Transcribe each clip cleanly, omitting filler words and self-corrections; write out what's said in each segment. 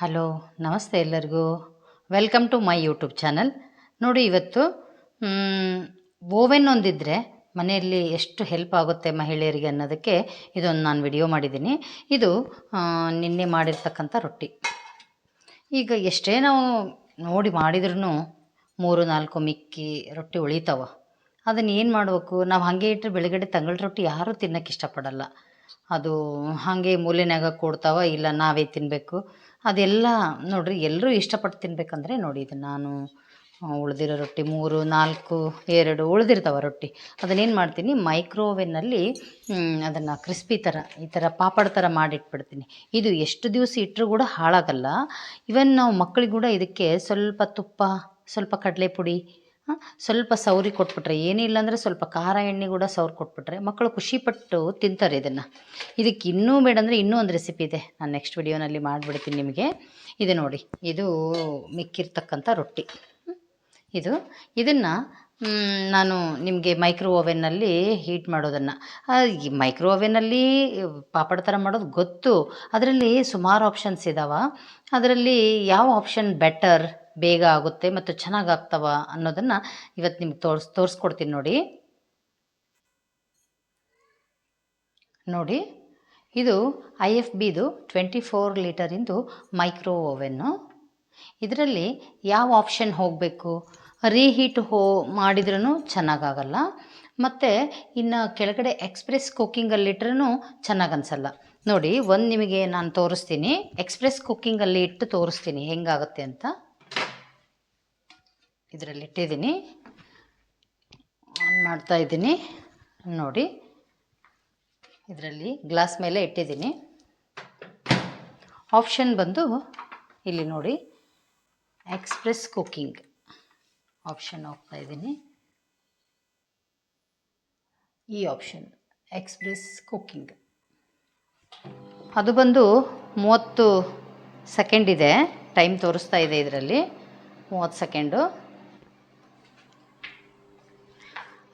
Hello, ನಮಸ್ತೆ ಎಲ್ಲರಿಗೂ. Welcome to my YouTube channel. ನೋಡಿ, ಇವತ್ತು ಓವೆನ್ ಒಂದಿದ್ದರೆ ಮನೆಯಲ್ಲಿ ಎಷ್ಟು ಹೆಲ್ಪ್ ಆಗುತ್ತೆ ಮಹಿಳೆಯರಿಗೆ ಅನ್ನೋದಕ್ಕೆ ಇದೊಂದು ನಾನು ವಿಡಿಯೋ ಮಾಡಿದ್ದೀನಿ. ಇದು ನಿನ್ನೆ ಮಾಡಿರ್ತಕ್ಕಂಥ ರೊಟ್ಟಿ. ಈಗ ಎಷ್ಟೇ ನಾವು ನೋಡಿ ಮಾಡಿದ್ರೂ 3-4 ಮಿಕ್ಕಿ ರೊಟ್ಟಿ ಉಳಿತಾವ. ಅದನ್ನು ಏನು ಮಾಡಬೇಕು? ನಾವು ಹಾಗೆ ಇಟ್ಟರೆ ಬೆಳಗಡೆ ತಂಗಳು ರೊಟ್ಟಿ ಯಾರೂ ತಿನ್ನೋಕ್ಕೆ ಇಷ್ಟಪಡಲ್ಲ. ಅದು ಹಾಗೆ ಮೂಲೆನಾಗ ಕೊಡ್ತಾವ, ಇಲ್ಲ ನಾವೇ ತಿನ್ನಬೇಕು. ಅದೆಲ್ಲ ನೋಡಿರಿ, ಎಲ್ಲರೂ ಇಷ್ಟಪಟ್ಟು ತಿನ್ಬೇಕಂದ್ರೆ ನೋಡಿ, ಇದು ನಾನು ಉಳಿದಿರೋ ರೊಟ್ಟಿ 3-4 2 ಉಳಿದಿರ್ತಾವೆ ರೊಟ್ಟಿ. ಅದನ್ನೇನು ಮಾಡ್ತೀನಿ, ಮೈಕ್ರೋ ಓವೆನ್ನಲ್ಲಿ ಅದನ್ನು ಕ್ರಿಸ್ಪಿ ಥರ ಈ ಥರ ಪಾಪಡ್ ಥರ ಮಾಡಿಟ್ಬಿಡ್ತೀನಿ. ಇದು ಎಷ್ಟು ದಿವಸ ಇಟ್ಟರೂ ಕೂಡ ಹಾಳಾಗಲ್ಲ. ಇವನ್ ನಾವು ಮಕ್ಕಳಿಗೆ ಕೂಡ ಇದಕ್ಕೆ ಸ್ವಲ್ಪ ತುಪ್ಪ, ಸ್ವಲ್ಪ ಕಡಲೆಪುಡಿ, ಸ್ವಲ್ಪ ಸೌರಿ ಕೊಟ್ಬಿಟ್ರೆ, ಏನಿಲ್ಲ ಅಂದರೆ ಸ್ವಲ್ಪ ಖಾರ ಎಣ್ಣೆ ಕೂಡ ಸೌರಿ ಕೊಟ್ಬಿಟ್ರೆ ಮಕ್ಕಳು ಖುಷಿಪಟ್ಟು ತಿಂತಾರೆ ಇದನ್ನು. ಇದಕ್ಕೆ ಇನ್ನೂ ಬೇಡ ಅಂದರೆ ಇನ್ನೂ ಒಂದು ರೆಸಿಪಿ ಇದೆ, ನಾನು ನೆಕ್ಸ್ಟ್ ವಿಡಿಯೋನಲ್ಲಿ ಮಾಡಿಬಿಡ್ತೀನಿ ನಿಮಗೆ. ಇದು ನೋಡಿ, ಇದು ಮಿಕ್ಕಿರ್ತಕ್ಕಂಥ ರೊಟ್ಟಿ. ಇದನ್ನು ನಾನು ನಿಮಗೆ ಮೈಕ್ರೋ ಓವೆನ್ನಲ್ಲಿ ಹೀಟ್ ಮಾಡೋದನ್ನು, ಈ ಮೈಕ್ರೋ ಓವೆನ್ನಲ್ಲಿ ಪಾಪಡ್ ಥರ ಮಾಡೋದು ಗೊತ್ತು. ಅದರಲ್ಲಿ ಸುಮಾರು ಆಪ್ಷನ್ಸ್ ಇದ್ದಾವೆ. ಅದರಲ್ಲಿ ಯಾವ ಆಪ್ಷನ್ ಬೆಟರ್, ಬೇಗ ಆಗುತ್ತೆ ಮತ್ತು ಚೆನ್ನಾಗಿ ಆಗ್ತಾವ ಅನ್ನೋದನ್ನು ಇವತ್ತು ನಿಮ್ಗೆ ತೋರಿಸ್ಕೊಡ್ತೀನಿ. ನೋಡಿ, ಇದು IFBದು 24 ಲೀಟರಿಂದು ಮೈಕ್ರೋ ಓವೆನ್ನು. ಇದರಲ್ಲಿ ಯಾವ ಆಪ್ಷನ್ ಹೋಗಬೇಕು? ರೀಹೀಟ್ ಮಾಡಿದ್ರೂ ಚೆನ್ನಾಗಾಗಲ್ಲ, ಮತ್ತು ಇನ್ನು ಕೆಳಗಡೆ ಎಕ್ಸ್ಪ್ರೆಸ್ ಕುಕ್ಕಿಂಗಲ್ಲಿಟ್ರೂ ಚೆನ್ನಾಗಿ ಅನಿಸಲ್ಲ. ನೋಡಿ, ನಿಮಗೆ ನಾನು ತೋರಿಸ್ತೀನಿ, ಎಕ್ಸ್ಪ್ರೆಸ್ ಕುಕ್ಕಿಂಗಲ್ಲಿ ಇಟ್ಟು ತೋರಿಸ್ತೀನಿ ಹೆಂಗಾಗುತ್ತೆ ಅಂತ. ಇದರಲ್ಲಿ ಇಟ್ಟಿದ್ದೀನಿ, ಆನ್ ಮಾಡ್ತಾಯಿದ್ದೀನಿ. ನೋಡಿ, ಇದರಲ್ಲಿ ಗ್ಲಾಸ್ ಮೇಲೆ ಇಟ್ಟಿದ್ದೀನಿ. ಆಪ್ಷನ್ ಬಂದು ಇಲ್ಲಿ ನೋಡಿ, ಎಕ್ಸ್ಪ್ರೆಸ್ ಕುಕ್ಕಿಂಗ್ ಆಪ್ಷನ್ ಹೋಗ್ತಾಯಿದ್ದೀನಿ. ಈ ಆಪ್ಷನ್ ಎಕ್ಸ್ಪ್ರೆಸ್ ಕುಕ್ಕಿಂಗ್ ಅದು ಬಂದು 30 ಸೆಕೆಂಡ್ ಇದೆ, ಟೈಮ್ ತೋರಿಸ್ತಾ ಇದೆ ಇದರಲ್ಲಿ 30 ಸೆಕೆಂಡು.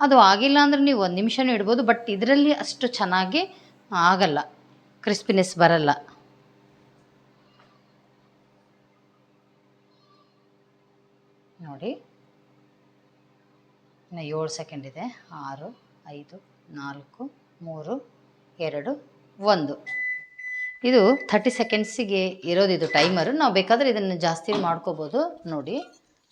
ಅದು ಆಗಿಲ್ಲ ಅಂದರೆ ನೀವು 1 ನಿಮಿಷನೂ ಇಡ್ಬೋದು, ಬಟ್ ಇದರಲ್ಲಿ ಅಷ್ಟು ಚೆನ್ನಾಗಿ ಆಗಲ್ಲ, ಕ್ರಿಸ್ಪಿನೆಸ್ ಬರಲ್ಲ. ನೋಡಿ, ಇನ್ನು 7 ಸೆಕೆಂಡ್ ಇದೆ. 6, 5, 4, 3, 2, 1. ಇದು 30 ಸೆಕೆಂಡ್ಸಿಗೆ ಇರೋದಿದು ಟೈಮರು. ನಾವು ಬೇಕಾದರೆ ಇದನ್ನು ಜಾಸ್ತಿ ಮಾಡ್ಕೋಬೋದು. ನೋಡಿ,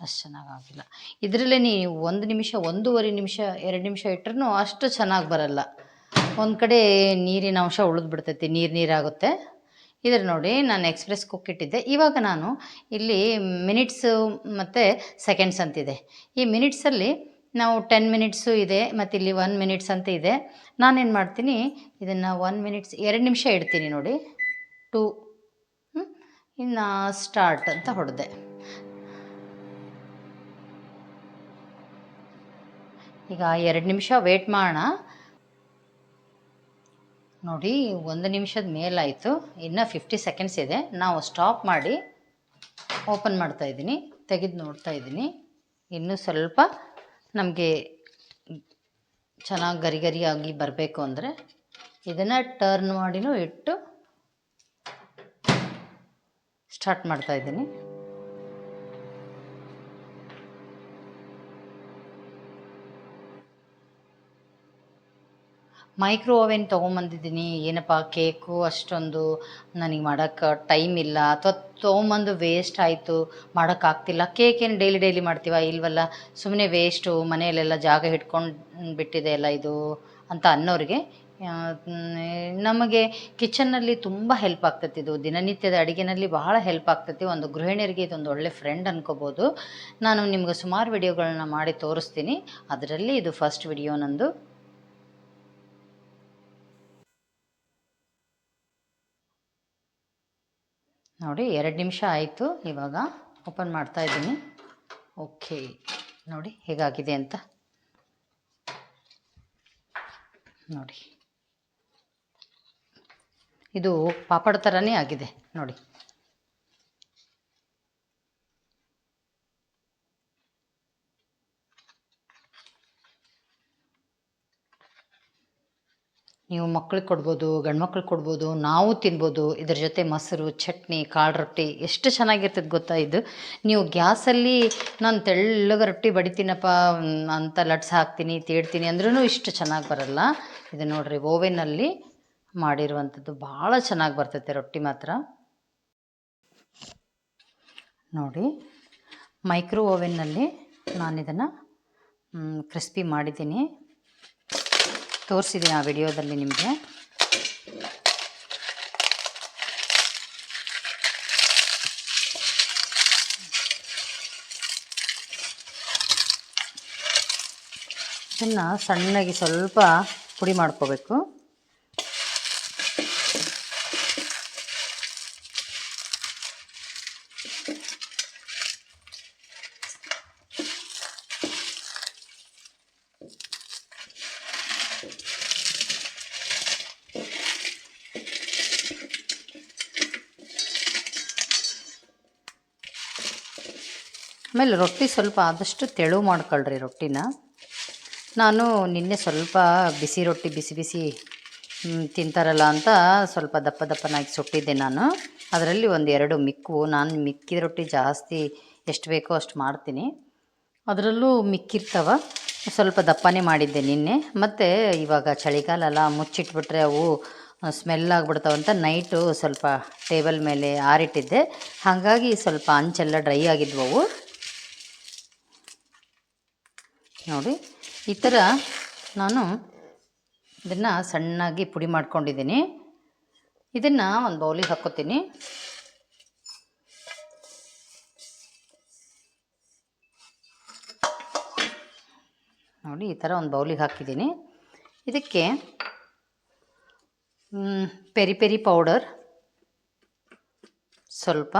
ಅಷ್ಟು ಚೆನ್ನಾಗಾಗಿಲ್ಲ. ಇದರಲ್ಲೇ ನೀವು 1 ನಿಮಿಷ, 1.5 ನಿಮಿಷ, 2 ನಿಮಿಷ ಇಟ್ಟರೂ ಅಷ್ಟು ಚೆನ್ನಾಗಿ ಬರಲ್ಲ. ಒಂದು ಕಡೆ ನೀರಿನ ಅಂಶ ಉಳಿದ್ಬಿಡ್ತೈತಿ, ನೀರಾಗುತ್ತೆ. ಇದ್ರ ನೋಡಿ, ನಾನು ಎಕ್ಸ್ಪ್ರೆಸ್ ಕುಕ್ ಇಟ್ಟಿದ್ದೆ. ಇವಾಗ ನಾನು ಇಲ್ಲಿ ಮಿನಿಟ್ಸು ಮತ್ತು ಸೆಕೆಂಡ್ಸ್ ಅಂತಿದೆ. ಈ ಮಿನಿಟ್ಸಲ್ಲಿ ನಾವು 10 ಮಿನಿಟ್ಸು ಇದೆ, ಮತ್ತು ಇಲ್ಲಿ 1 ಮಿನಿಟ್ಸ್ ಅಂತ ಇದೆ. ನಾನೇನು ಮಾಡ್ತೀನಿ, ಇದನ್ನು 1 ಮಿನಿಟ್ಸ್ 2 ನಿಮಿಷ ಇಡ್ತೀನಿ. ನೋಡಿ, 2 ಇನ್ನು ಸ್ಟಾರ್ಟ್ ಅಂತ ಹೊಡೆದೆ. ಈಗ 2 ನಿಮಿಷ ವೇಟ್ ಮಾಡೋಣ. ನೋಡಿ, 1 ನಿಮಿಷದ ಮೇಲಾಯಿತು, ಇನ್ನು 50 ಸೆಕೆಂಡ್ಸ್ ಇದೆ. ನಾವು ಸ್ಟಾಪ್ ಮಾಡಿ ಓಪನ್ ಮಾಡ್ತಾಯಿದ್ದೀನಿ, ತೆಗೆದು ನೋಡ್ತಾಯಿದ್ದೀನಿ. ಇನ್ನೂ ಸ್ವಲ್ಪ ನಮಗೆ ಚೆನ್ನಾಗಿ ಗರಿ ಗರಿಯಾಗಿ ಬರಬೇಕು ಅಂದರೆ ಇದನ್ನು ಟರ್ನ್ ಮಾಡಿನೂ ಇಟ್ಟು ಸ್ಟಾರ್ಟ್ ಮಾಡ್ತಾಯಿದ್ದೀನಿ. ಮೈಕ್ರೋ ಓವೆನ್ ತೊಗೊಂಬಂದಿದ್ದೀನಿ. ಏನಪ್ಪ, ಕೇಕು ಅಷ್ಟೊಂದು ನನಗೆ ಮಾಡೋಕ್ಕೆ ಟೈಮ್ ಇಲ್ಲ, ಅಥವಾ ತೊಗೊಂಬಂದು ವೇಸ್ಟ್ ಆಯಿತು, ಮಾಡೋಕ್ಕಾಗ್ತಿಲ್ಲ. ಕೇಕೇನು ಡೈಲಿ ಮಾಡ್ತೀವ? ಇಲ್ವಲ್ಲ, ಸುಮ್ಮನೆ ವೇಸ್ಟು, ಮನೆಯಲ್ಲೆಲ್ಲ ಜಾಗ ಹಿಡ್ಕೊಂಡು ಬಿಟ್ಟಿದೆ ಅಲ್ಲ ಇದು ಅಂತ ಅನ್ನೋರಿಗೆ ನಮಗೆ ಕಿಚನ್ನಲ್ಲಿ ತುಂಬ ಹೆಲ್ಪ್ ಆಗ್ತೈತಿ. ಇದು ದಿನನಿತ್ಯದ ಅಡುಗೆನಲ್ಲಿ ಬಹಳ ಹೆಲ್ಪ್ ಆಗ್ತೈತಿ. ಒಂದು ಗೃಹಿಣಿಯರಿಗೆ ಇದೊಂದು ಒಳ್ಳೆ ಫ್ರೆಂಡ್ ಅನ್ಕೋಬೋದು. ನಾನು ನಿಮ್ಗೆ ಸುಮಾರು ವಿಡಿಯೋಗಳನ್ನ ಮಾಡಿ ತೋರಿಸ್ತೀನಿ. ಅದರಲ್ಲಿ ಇದು ಫಸ್ಟ್ ವಿಡಿಯೋ ನಂದು. ನೋಡಿ, 2 ನಿಮಿಷ ಆಯಿತು. ಇವಾಗ ಓಪನ್ ಮಾಡ್ತಾಯಿದ್ದೀನಿ. ಓಕೆ, ನೋಡಿ ಹೇಗಾಗಿದೆ ಅಂತ. ನೋಡಿ, ಇದು ಪಾಪಡ್ ಥರನೇ ಆಗಿದೆ. ನೋಡಿ, ನೀವು ಮಕ್ಳಿಗೆ ಕೊಡ್ಬೋದು, ಗಂಡು ಮಕ್ಳಿಗೆ ಕೊಡ್ಬೋದು, ನಾವು ತಿನ್ಬೋದು. ಇದ್ರ ಜೊತೆ ಮೊಸರು, ಚಟ್ನಿ, ಕಾಳು ರೊಟ್ಟಿ ಎಷ್ಟು ಚೆನ್ನಾಗಿರ್ತದೆ ಗೊತ್ತಾ ಇದು. ನೀವು ಗ್ಯಾಸಲ್ಲಿ ನಾನು ತೆಳ್ಳಗೆ ರೊಟ್ಟಿ ಬಡಿತೀನಪ್ಪ ಅಂತ ಲಟ್ಸ್ ಹಾಕ್ತೀನಿ, ತೀಡ್ತೀನಿ ಅಂದ್ರೂ ಇಷ್ಟು ಚೆನ್ನಾಗಿ ಬರಲ್ಲ. ಇದು ನೋಡಿರಿ, ಓವೆನಲ್ಲಿ ಮಾಡಿರುವಂಥದ್ದು ಭಾಳ ಚೆನ್ನಾಗಿ ಬರ್ತೈತೆ ರೊಟ್ಟಿ ಮಾತ್ರ. ನೋಡಿ, ಮೈಕ್ರೋ ಓವೆನ್ನಲ್ಲಿ ನಾನು ಇದನ್ನು ಕ್ರಿಸ್ಪಿ ಮಾಡಿದ್ದೀನಿ, ತೋರಿಸಿದ್ದೀನಿ ಆ ವಿಡಿಯೋದಲ್ಲಿ ನಿಮಗೆ. ಇದನ್ನು ಸಣ್ಣಗೆ ಸ್ವಲ್ಪ ಪುಡಿ ಮಾಡ್ಕೋಬೇಕು. ಆಮೇಲೆ ರೊಟ್ಟಿ ಸ್ವಲ್ಪ ಆದಷ್ಟು ತೆಳು ಮಾಡ್ಕೊಳ್ರಿ ರೊಟ್ಟಿನ. ನಾನು ನಿನ್ನೆ ಸ್ವಲ್ಪ ಬಿಸಿ ರೊಟ್ಟಿ ಬಿಸಿ ತಿಂತಾರಲ್ಲ ಅಂತ ಸ್ವಲ್ಪ ದಪ್ಪನಾಗಿ ಸುಟ್ಟಿದ್ದೆ ನಾನು. ಅದರಲ್ಲಿ ಒಂದೆರಡು ನಾನು ಮಿಕ್ಕಿದ ರೊಟ್ಟಿ ಜಾಸ್ತಿ ಎಷ್ಟು ಬೇಕೋ ಅಷ್ಟು ಮಾಡ್ತೀನಿ. ಅದರಲ್ಲೂ ಮಿಕ್ಕಿರ್ತವ, ಸ್ವಲ್ಪ ದಪ್ಪನೇ ಮಾಡಿದ್ದೆ ನಿನ್ನೆ. ಮತ್ತು ಇವಾಗ ಚಳಿಗಾಲ ಅಲ್ಲ, ಮುಚ್ಚಿಟ್ಬಿಟ್ರೆ ಅವು ಸ್ಮೆಲ್ ಆಗಿಬಿಡ್ತಾವಂತ ನೈಟು ಸ್ವಲ್ಪ ಟೇಬಲ್ ಮೇಲೆ ಆರಿಟ್ಟಿದ್ದೆ. ಹಾಗಾಗಿ ಸ್ವಲ್ಪ ಅಂಚೆಲ್ಲ ಡ್ರೈ ಆಗಿದ್ವವು. ನೋಡಿ, ಈ ಥರ ನಾನು ಇದನ್ನು ಸಣ್ಣಾಗಿ ಪುಡಿ ಮಾಡ್ಕೊಂಡಿದ್ದೀನಿ. ಇದನ್ನು ಒಂದು ಬೌಲಿಗೆ ಹಾಕ್ಕೋತೀನಿ. ನೋಡಿ, ಈ ಥರ ಒಂದು ಬೌಲಿಗೆ ಹಾಕಿದ್ದೀನಿ. ಇದಕ್ಕೆ ಪೆರಿ ಪೆರಿ ಪೌಡರ್ ಸ್ವಲ್ಪ,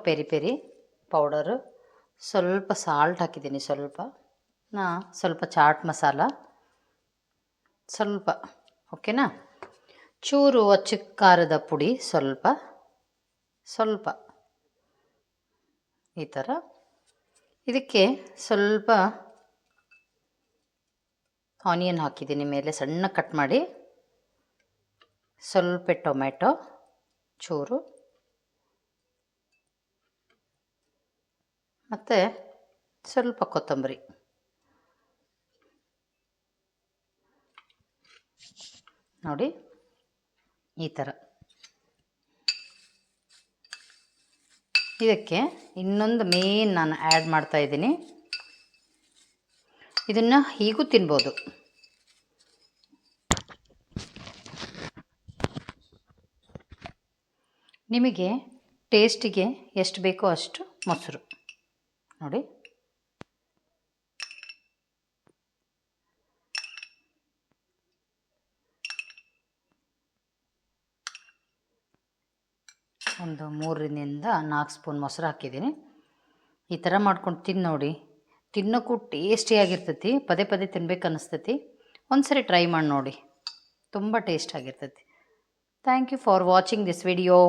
ಪೆರಿ ಪೆರಿ ಪೌಡರು, ಸ್ವಲ್ಪ ಸಾಲ್ಟ್ ಹಾಕಿದ್ದೀನಿ, ಸ್ವಲ್ಪ ಚಾಟ್ ಮಸಾಲ ಸ್ವಲ್ಪ, ಓಕೆನಾ. ಚೂರು ಅಚ್ಚ ಖಾರದ ಪುಡಿ ಸ್ವಲ್ಪ ಈ ಥರ. ಇದಕ್ಕೆ ಸ್ವಲ್ಪ ಆನಿಯನ್ ಹಾಕಿದ್ದೀನಿ ಮೇಲೆ ಸಣ್ಣ ಕಟ್ ಮಾಡಿ, ಸ್ವಲ್ಪ ಟೊಮೆಟೊ ಚೂರು, ಮತ್ತು ಸ್ವಲ್ಪ ಕೊತ್ತಂಬರಿ. ನೋಡಿ, ಈ ಥರ. ಇದಕ್ಕೆ ಇನ್ನೊಂದು ಮೇನ್ ನಾನು ಆ್ಯಡ್ ಮಾಡ್ತಾಯಿದ್ದೀನಿ. ಇದನ್ನು ಹೀಗೂ ತಿನ್ಬೋದು. ನಿಮಗೆ ಟೇಸ್ಟಿಗೆ ಎಷ್ಟು ಬೇಕೋ ಅಷ್ಟು ಮೊಸರು. ನೋಡಿ, ಒಂದು 3ರಿಂದ 4 ಸ್ಪೂನ್ ಮೊಸರು ಹಾಕಿದ್ದೀನಿ. ಈ ಥರ ಮಾಡ್ಕೊಂಡು ನೋಡಿ, ತಿನ್ನೋಕ್ಕೂ ಟೇಸ್ಟಿಯಾಗಿರ್ತೈತಿ. ಪದೇ ತಿನ್ಬೇಕು ಅನ್ನಿಸ್ತೈತಿ. ಒಂದ್ಸರಿ ಟ್ರೈ ಮಾಡಿ ನೋಡಿ, ತುಂಬ ಟೇಸ್ಟ್ ಆಗಿರ್ತೈತಿ. Thank you for watching this video.